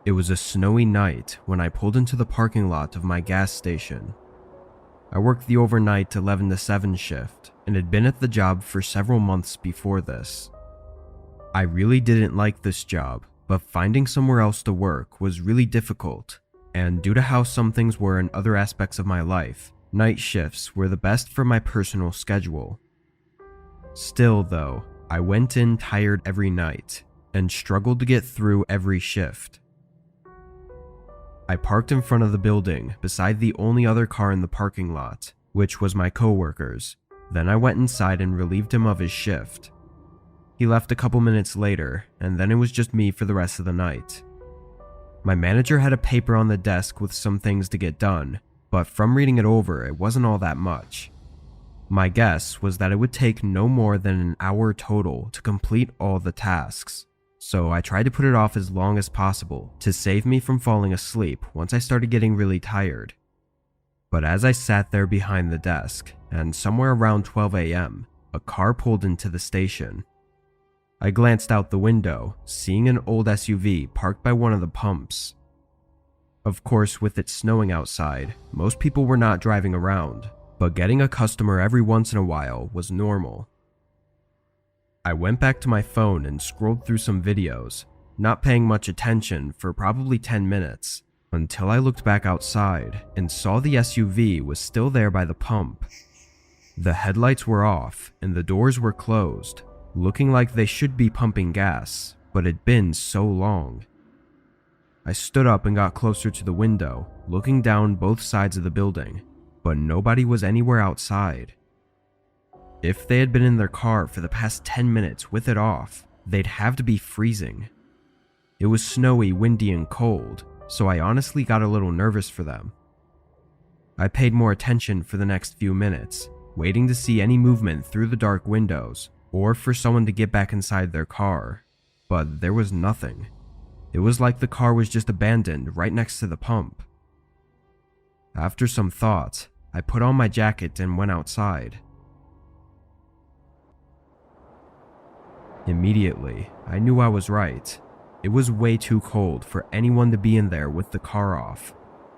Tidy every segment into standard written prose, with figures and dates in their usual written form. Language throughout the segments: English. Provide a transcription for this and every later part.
It was a snowy night when I pulled into the parking lot of my gas station. I worked the overnight 11 to 7 shift and had been at the job for several months before this. I really didn't like this job, but finding somewhere else to work was really difficult, and due to how some things were in other aspects of my life, night shifts were the best for my personal schedule. Still though, I went in tired every night and struggled to get through every shift. I parked in front of the building beside the only other car in the parking lot, which was my coworker's. Then I went inside and relieved him of his shift. He left a couple minutes later, and then it was just me for the rest of the night. My manager had a paper on the desk with some things to get done, but from reading it over, it wasn't all that much. My guess was that it would take no more than an hour total to complete all the tasks, so I tried to put it off as long as possible to save me from falling asleep once I started getting really tired. But as I sat there behind the desk, and somewhere around 12 a.m., a car pulled into the station. I glanced out the window, seeing an old SUV parked by one of the pumps. Of course, with it snowing outside, most people were not driving around, but getting a customer every once in a while was normal. I went back to my phone and scrolled through some videos, not paying much attention for probably 10 minutes, until I looked back outside and saw the SUV was still there by the pump. The headlights were off and the doors were closed, looking like they should be pumping gas, but it'd been so long. I stood up and got closer to the window, looking down both sides of the building, but nobody was anywhere outside. If they had been in their car for the past 10 minutes with it off, they'd have to be freezing. It was snowy, windy, and cold, so I honestly got a little nervous for them. I paid more attention for the next few minutes, waiting to see any movement through the dark windows, or for someone to get back inside their car, but there was nothing. It was like the car was just abandoned right next to the pump. After some thought, I put on my jacket and went outside. Immediately, I knew I was right. It was way too cold for anyone to be in there with the car off,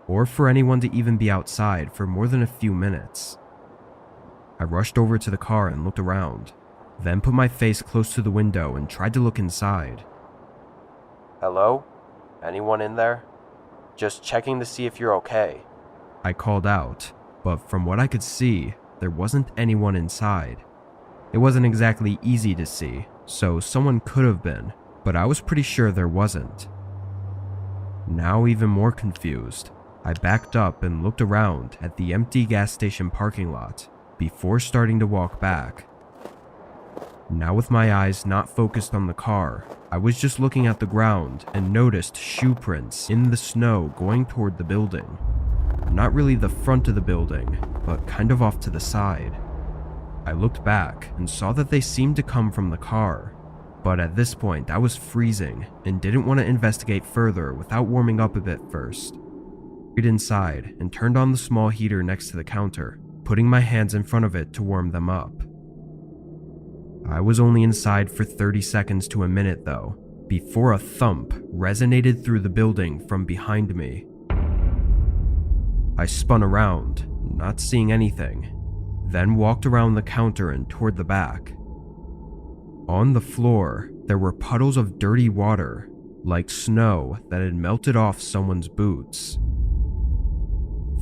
or for anyone to even be outside for more than a few minutes. I rushed over to the car and looked around, then put my face close to the window and tried to look inside. "Hello? Anyone in there? Just checking to see if you're okay," I called out, but from what I could see, there wasn't anyone inside. It wasn't exactly easy to see, so someone could have been, but I was pretty sure there wasn't. Now even more confused, I backed up and looked around at the empty gas station parking lot before starting to walk back. Now with my eyes not focused on the car, I was just looking at the ground and noticed shoe prints in the snow going toward the building. Not really the front of the building, but kind of off to the side. I looked back and saw that they seemed to come from the car, but at this point I was freezing and didn't want to investigate further without warming up a bit first. I went inside and turned on the small heater next to the counter, putting my hands in front of it to warm them up. I was only inside for 30 seconds to a minute though, before a thump resonated through the building from behind me. I spun around, not seeing anything, then walked around the counter and toward the back. On the floor, there were puddles of dirty water, like snow that had melted off someone's boots.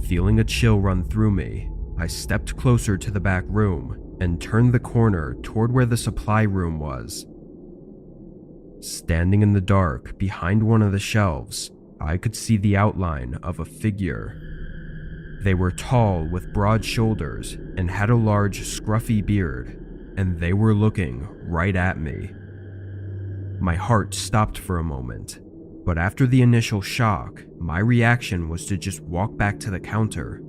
Feeling a chill run through me, I stepped closer to the back room and turned the corner toward where the supply room was. Standing in the dark behind one of the shelves, I could see the outline of a figure. They were tall with broad shoulders and had a large scruffy beard, and they were looking right at me. My heart stopped for a moment, but after the initial shock, my reaction was to just walk back to the counter.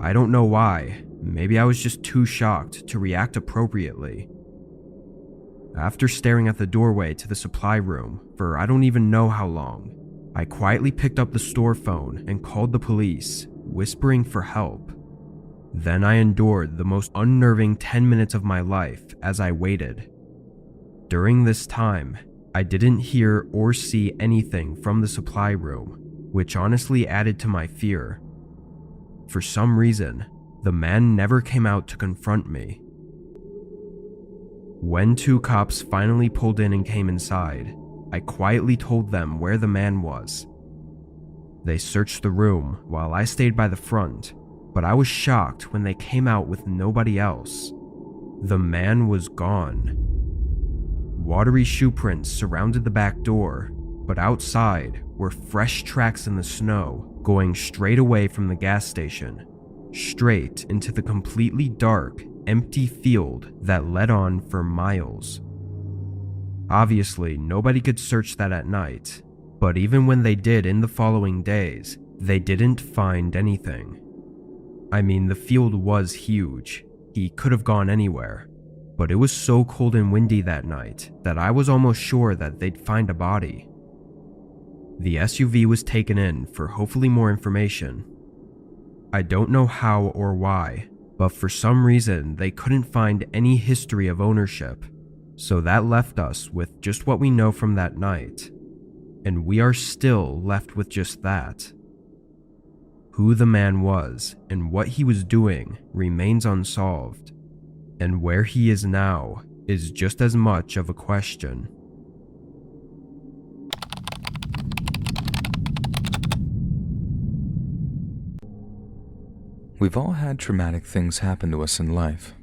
I don't know why, maybe I was just too shocked to react appropriately. After staring at the doorway to the supply room for I don't even know how long, I quietly picked up the store phone and called the police, whispering for help. Then I endured the most unnerving 10 minutes of my life as I waited. During this time, I didn't hear or see anything from the supply room, which honestly added to my fear. For some reason, the man never came out to confront me. When 2 cops finally pulled in and came inside, I quietly told them where the man was. They searched the room while I stayed by the front, but I was shocked when they came out with nobody else. The man was gone. Watery shoe prints surrounded the back door, but outside were fresh tracks in the snow going straight away from the gas station, straight into the completely dark, empty field that led on for miles. Obviously, nobody could search that at night, but even when they did in the following days, they didn't find anything. I mean, the field was huge. He could have gone anywhere, but it was so cold and windy that night that I was almost sure that they'd find a body. The SUV was taken in for hopefully more information. I don't know how or why, but for some reason they couldn't find any history of ownership, so that left us with just what we know from that night, and we are still left with just that. Who the man was and what he was doing remains unsolved, and where he is now is just as much of a question. We've all had traumatic things happen to us in life.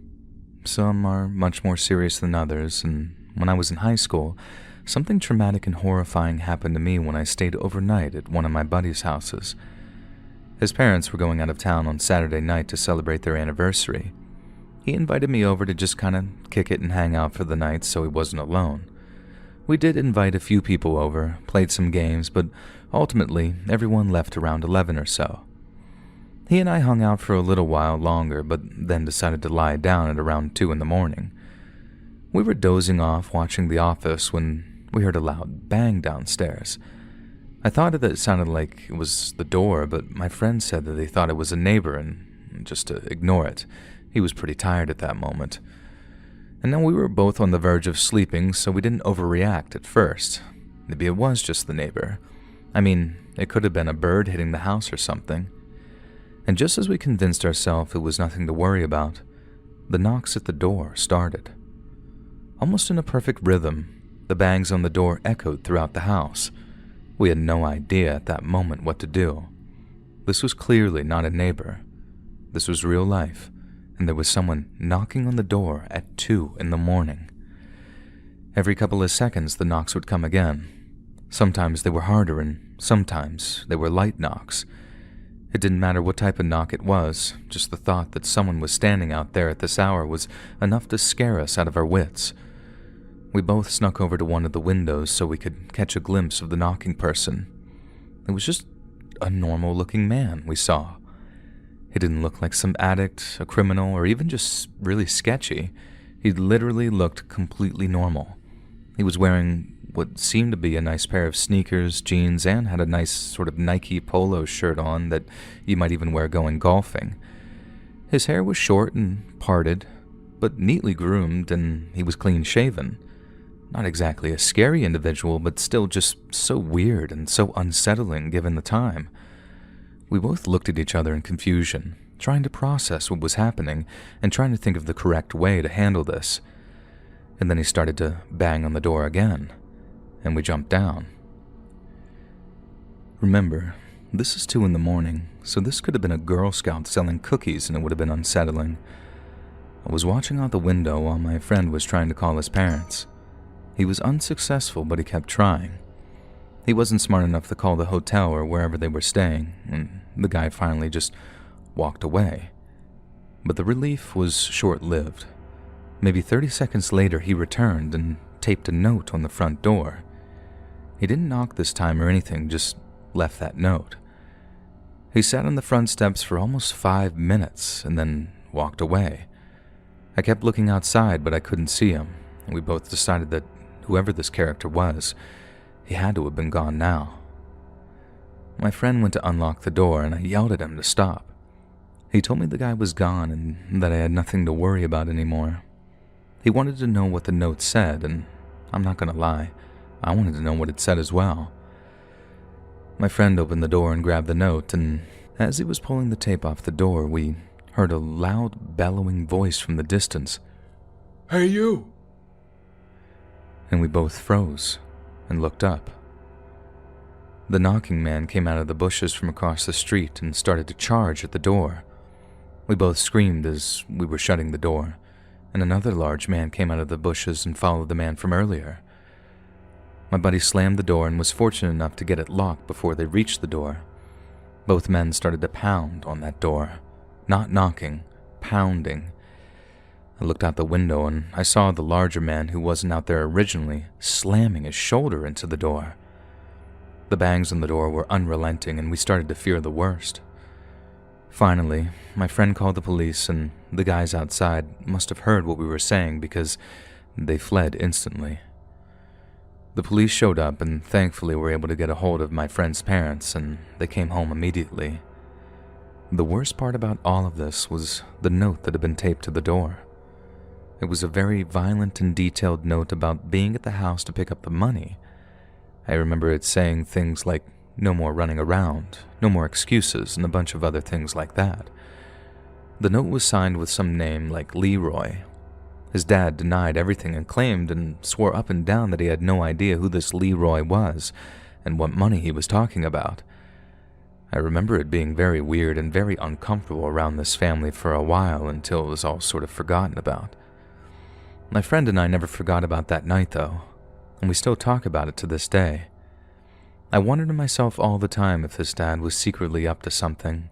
Some are much more serious than others, and when I was in high school, something traumatic and horrifying happened to me when I stayed overnight at one of my buddy's houses. His parents were going out of town on Saturday night to celebrate their anniversary. He invited me over to just kind of kick it and hang out for the night so he wasn't alone. We did invite a few people over, played some games, but ultimately everyone left around 11 or so. He and I hung out for a little while longer, but then decided to lie down at around 2 in the morning. We were dozing off watching The Office when we heard a loud bang downstairs. I thought that it sounded like it was the door, but my friend said that they thought it was a neighbor and just to ignore it. He was pretty tired at that moment. And now we were both on the verge of sleeping, so we didn't overreact at first. Maybe it was just the neighbor. I mean, it could have been a bird hitting the house or something. And just as we convinced ourselves it was nothing to worry about, the knocks at the door started. Almost in a perfect rhythm, the bangs on the door echoed throughout the house. We had no idea at that moment what to do. This was clearly not a neighbor. This was real life, and there was someone knocking on the door at 2 in the morning. Every couple of seconds, the knocks would come again. Sometimes they were harder, and sometimes they were light knocks. It didn't matter what type of knock it was, just the thought that someone was standing out there at this hour was enough to scare us out of our wits. We both snuck over to one of the windows so we could catch a glimpse of the knocking person. It was just a normal-looking man we saw. He didn't look like some addict, a criminal, or even just really sketchy. He literally looked completely normal. He was wearing what seemed to be a nice pair of sneakers, jeans, and had a nice sort of Nike polo shirt on that you might even wear going golfing. His hair was short and parted, but neatly groomed, and he was clean-shaven. Not exactly a scary individual, but still just so weird and so unsettling given the time. We both looked at each other in confusion, trying to process what was happening and trying to think of the correct way to handle this. And then he started to bang on the door again, and we jumped down. Remember, this is 2 in the morning, so this could have been a Girl Scout selling cookies and it would have been unsettling. I was watching out the window while my friend was trying to call his parents. He was unsuccessful, but he kept trying. He wasn't smart enough to call the hotel or wherever they were staying, and the guy finally just walked away. But the relief was short-lived. Maybe 30 seconds later, he returned and taped a note on the front door. He didn't knock this time or anything, just left that note. He sat on the front steps for almost 5 minutes and then walked away. I kept looking outside, but I couldn't see him, and we both decided that whoever this character was, he had to have been gone now. My friend went to unlock the door, and I yelled at him to stop. He told me the guy was gone and that I had nothing to worry about anymore. He wanted to know what the note said, and I'm not gonna lie, I wanted to know what it said as well. My friend opened the door and grabbed the note, and as he was pulling the tape off the door, we heard a loud, bellowing voice from the distance. "Hey, you!" And we both froze and looked up. The knocking man came out of the bushes from across the street and started to charge at the door. We both screamed as we were shutting the door, and another large man came out of the bushes and followed the man from earlier. My buddy slammed the door and was fortunate enough to get it locked before they reached the door. Both men started to pound on that door. Not knocking, pounding. I looked out the window and I saw the larger man who wasn't out there originally slamming his shoulder into the door. The bangs on the door were unrelenting and we started to fear the worst. Finally, my friend called the police and the guys outside must have heard what we were saying because they fled instantly. The police showed up and thankfully were able to get a hold of my friend's parents and they came home immediately. The worst part about all of this was the note that had been taped to the door. It was a very violent and detailed note about being at the house to pick up the money. I remember it saying things like, no more running around, no more excuses, and a bunch of other things like that. The note was signed with some name like Leroy. His dad denied everything and claimed and swore up and down that he had no idea who this Leroy was and what money he was talking about. I remember it being very weird and very uncomfortable around this family for a while until it was all sort of forgotten about. My friend and I never forgot about that night though, and we still talk about it to this day. I wondered to myself all the time if his dad was secretly up to something.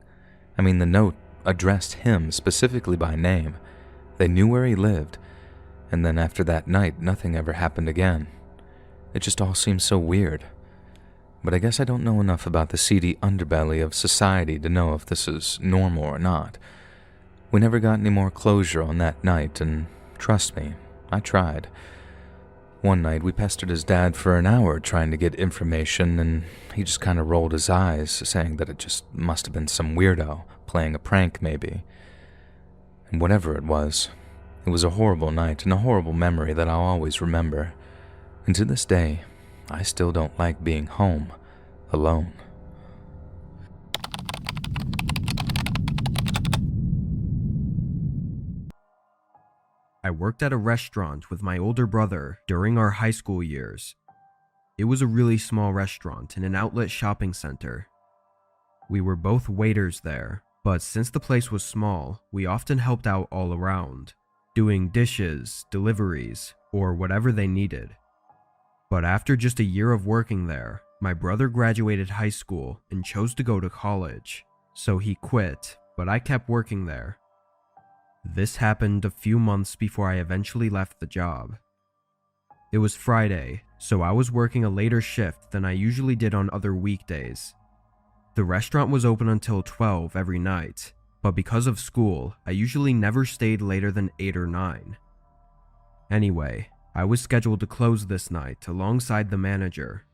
I mean, the note addressed him specifically by name. They knew where he lived, and then after that night, nothing ever happened again. It just all seems so weird. But I guess I don't know enough about the seedy underbelly of society to know if this is normal or not. We never got any more closure on that night, and trust me, I tried. One night we pestered his dad for an hour trying to get information, and he just kind of rolled his eyes, saying that it just must have been some weirdo, playing a prank maybe. And whatever it was a horrible night and a horrible memory that I'll always remember. And to this day, I still don't like being home, alone. I worked at a restaurant with my older brother during our high school years. It was a really small restaurant in an outlet shopping center. We were both waiters there, but since the place was small, we often helped out all around, doing dishes, deliveries, or whatever they needed. But after just a year of working there, my brother graduated high school and chose to go to college, so he quit, but I kept working there. This happened a few months before I eventually left the job. It was Friday, so I was working a later shift than I usually did on other weekdays. The restaurant was open until 12 every night, but because of school, I usually never stayed later than 8 or 9. Anyway, I was scheduled to close this night alongside the manager.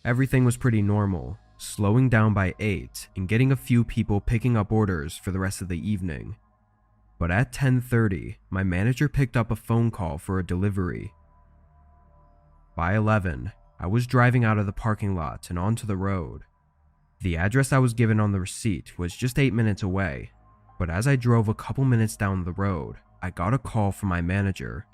Everything was pretty normal, slowing down by 8 and getting a few people picking up orders for the rest of the evening. But at 10:30, my manager picked up a phone call for a delivery. By 11, I was driving out of the parking lot and onto the road. The address I was given on the receipt was just 8 minutes away, but as I drove a couple minutes down the road, I got a call from my manager.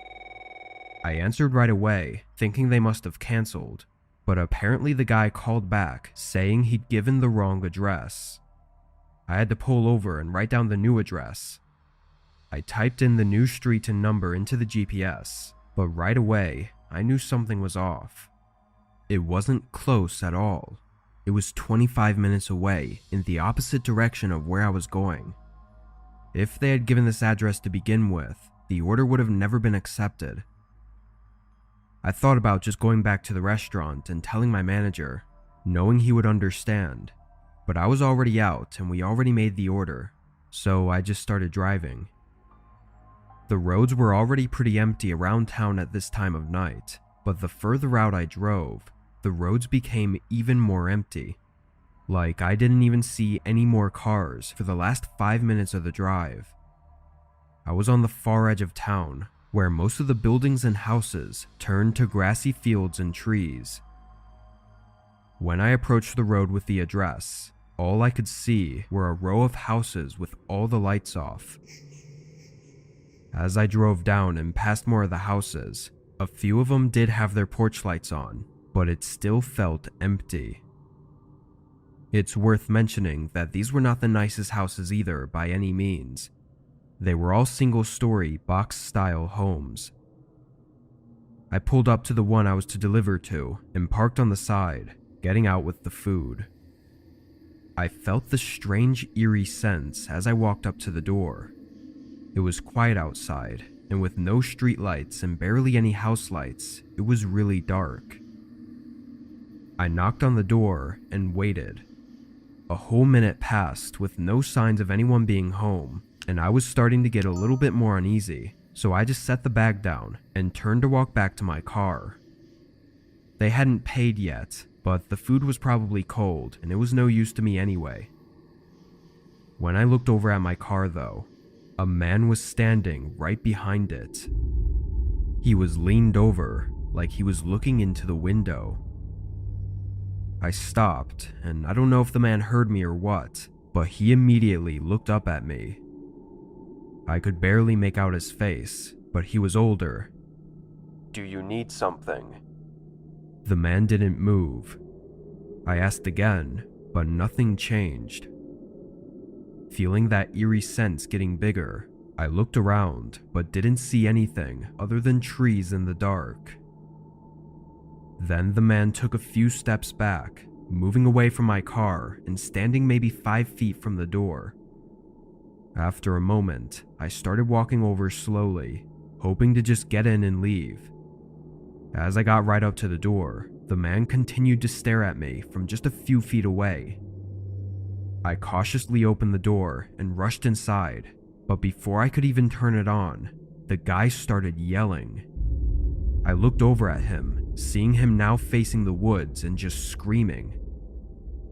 I answered right away, thinking they must have canceled, but apparently the guy called back saying he'd given the wrong address. I had to pull over and write down the new address. I typed in the new street and number into the GPS, but right away, I knew something was off. It wasn't close at all. It was 25 minutes away in the opposite direction of where I was going. If they had given this address to begin with, the order would have never been accepted. I thought about just going back to the restaurant and telling my manager, knowing he would understand, but I was already out and we already made the order, so I just started driving. The roads were already pretty empty around town at this time of night, but the further out I drove, the roads became even more empty. Like I didn't even see any more cars for the last 5 minutes of the drive. I was on the far edge of town, where most of the buildings and houses turned to grassy fields and trees. When I approached the road with the address, all I could see were a row of houses with all the lights off. As I drove down and past more of the houses, a few of them did have their porch lights on, but it still felt empty. It's worth mentioning that these were not the nicest houses either by any means. They were all single-story, box-style homes. I pulled up to the one I was to deliver to and parked on the side, getting out with the food. I felt the strange, eerie sense as I walked up to the door. It was quiet outside, and with no street lights and barely any house lights, it was really dark. I knocked on the door and waited. A whole minute passed with no signs of anyone being home, and I was starting to get a little bit more uneasy, so I just set the bag down and turned to walk back to my car. They hadn't paid yet, but the food was probably cold and it was no use to me anyway. When I looked over at my car though, a man was standing right behind it. He was leaned over like he was looking into the window. I stopped, and I don't know if the man heard me or what, but he immediately looked up at me. I could barely make out his face, but he was older. "Do you need something?" The man didn't move. I asked again, but nothing changed. Feeling that eerie sense getting bigger, I looked around, but didn't see anything other than trees in the dark. Then the man took a few steps back, moving away from my car and standing maybe 5 feet from the door. After a moment, I started walking over slowly, hoping to just get in and leave. As I got right up to the door, the man continued to stare at me from just a few feet away. I cautiously opened the door and rushed inside, but before I could even turn it on, the guy started yelling. I looked over at him, seeing him now facing the woods and just screaming.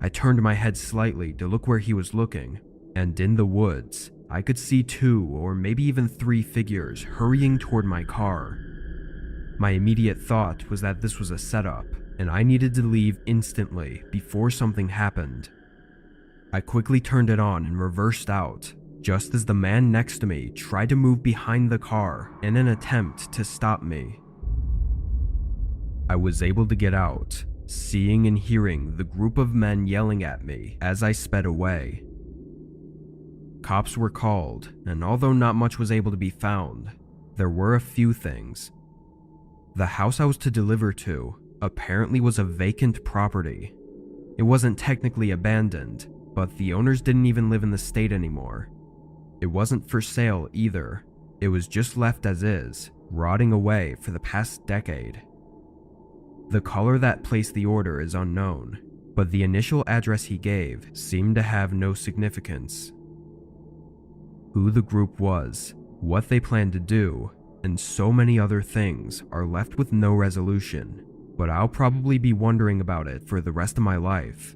I turned my head slightly to look where he was looking, and in the woods, I could see 2 or maybe even 3 figures hurrying toward my car. My immediate thought was that this was a setup, and I needed to leave instantly before something happened. I quickly turned it on and reversed out, just as the man next to me tried to move behind the car in an attempt to stop me. I was able to get out, seeing and hearing the group of men yelling at me as I sped away. Cops were called, and although not much was able to be found, there were a few things. The house I was to deliver to apparently was a vacant property. It wasn't technically abandoned, but the owners didn't even live in the state anymore. It wasn't for sale either. It was just left as is, rotting away for the past decade. The caller that placed the order is unknown, but the initial address he gave seemed to have no significance. Who the group was, what they planned to do, and so many other things are left with no resolution, but I'll probably be wondering about it for the rest of my life.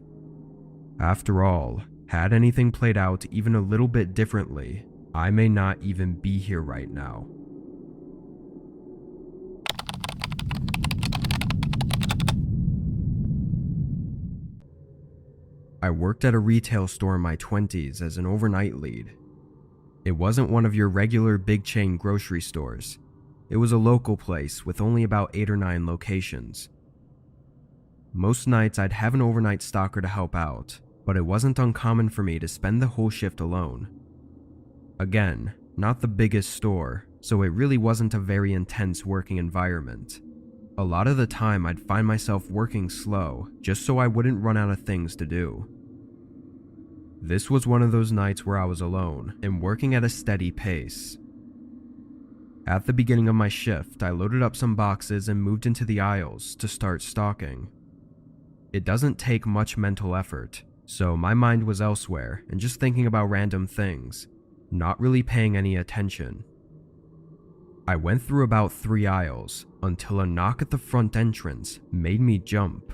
After all, had anything played out even a little bit differently, I may not even be here right now. I worked at a retail store in my 20s as an overnight lead. It wasn't one of your regular big chain grocery stores. It was a local place with only about 8 or 9 locations. Most nights I'd have an overnight stalker to help out, but it wasn't uncommon for me to spend the whole shift alone. Again, not the biggest store, so it really wasn't a very intense working environment. A lot of the time I'd find myself working slow, just so I wouldn't run out of things to do. This was one of those nights where I was alone and working at a steady pace. At the beginning of my shift, I loaded up some boxes and moved into the aisles to start stocking. It doesn't take much mental effort, so my mind was elsewhere and just thinking about random things, not really paying any attention. I went through about 3 aisles until a knock at the front entrance made me jump.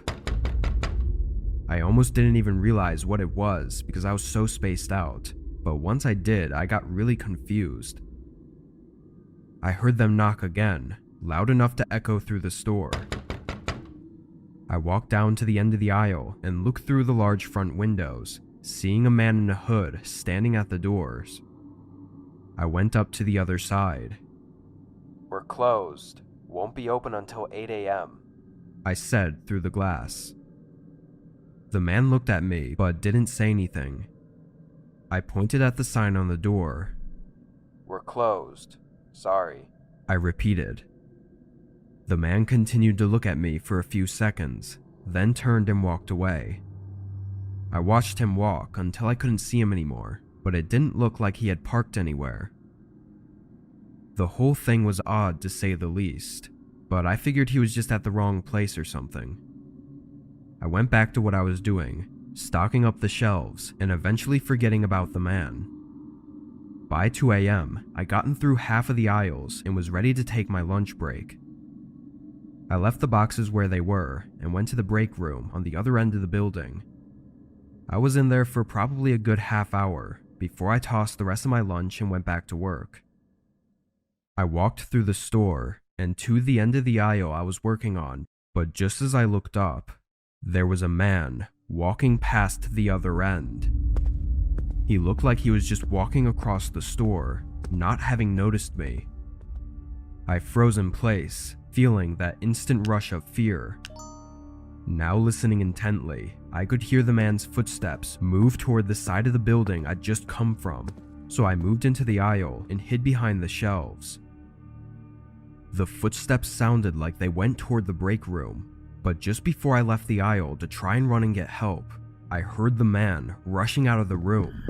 I almost didn't even realize what it was because I was so spaced out, but once I did, I got really confused. I heard them knock again, loud enough to echo through the store. I walked down to the end of the aisle and looked through the large front windows, seeing a man in a hood standing at the doors. I went up to the other side. "We're closed. Won't be open until 8 a.m., I said through the glass. The man looked at me but didn't say anything. I pointed at the sign on the door. "We're closed. Sorry," I repeated. The man continued to look at me for a few seconds, then turned and walked away. I watched him walk until I couldn't see him anymore, but it didn't look like he had parked anywhere. The whole thing was odd to say the least, but I figured he was just at the wrong place or something. I went back to what I was doing, stocking up the shelves and eventually forgetting about the man. By 2 a.m., I'd gotten through half of the aisles and was ready to take my lunch break. I left the boxes where they were and went to the break room on the other end of the building. I was in there for probably a good half hour before I tossed the rest of my lunch and went back to work. I walked through the store and to the end of the aisle I was working on, but just as I looked up, there was a man walking past the other end. He looked like he was just walking across the store, not having noticed me. I froze in place, feeling that instant rush of fear. Now listening intently, I could hear the man's footsteps move toward the side of the building I'd just come from, so I moved into the aisle and hid behind the shelves. The footsteps sounded like they went toward the break room, but just before I left the aisle to try and run and get help, I heard the man rushing out of the room.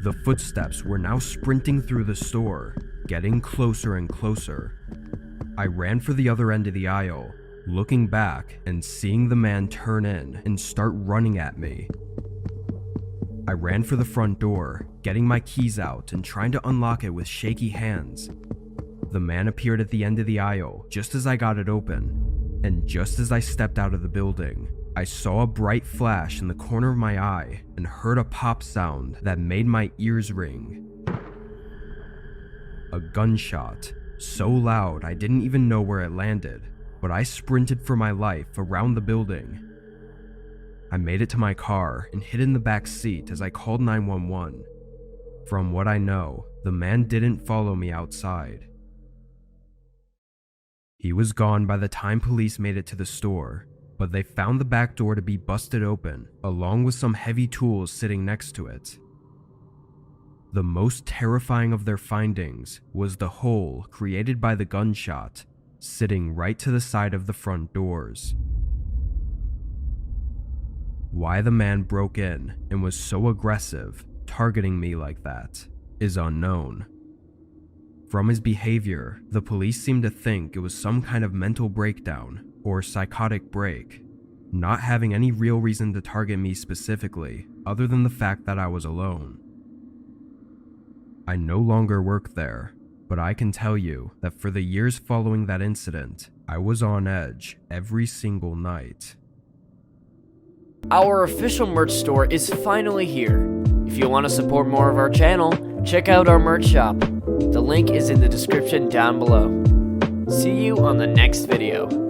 The footsteps were now sprinting through the store, getting closer and closer. I ran for the other end of the aisle, looking back and seeing the man turn in and start running at me. I ran for the front door, getting my keys out and trying to unlock it with shaky hands. The man appeared at the end of the aisle just as I got it open, and just as I stepped out of the building, I saw a bright flash in the corner of my eye and heard a pop sound that made my ears ring. A gunshot, so loud I didn't even know where it landed, but I sprinted for my life around the building. I made it to my car and hid in the back seat as I called 911. From what I know, the man didn't follow me outside. He was gone by the time police made it to the store, but they found the back door to be busted open, along with some heavy tools sitting next to it. The most terrifying of their findings was the hole created by the gunshot, sitting right to the side of the front doors. Why the man broke in and was so aggressive, targeting me like that, is unknown. From his behavior, the police seemed to think it was some kind of mental breakdown or psychotic break, not having any real reason to target me specifically other than the fact that I was alone. I no longer work there, but I can tell you that for the years following that incident, I was on edge every single night. Our official merch store is finally here. If you want to support more of our channel, check out our merch shop. The link is in the description down below. See you on the next video.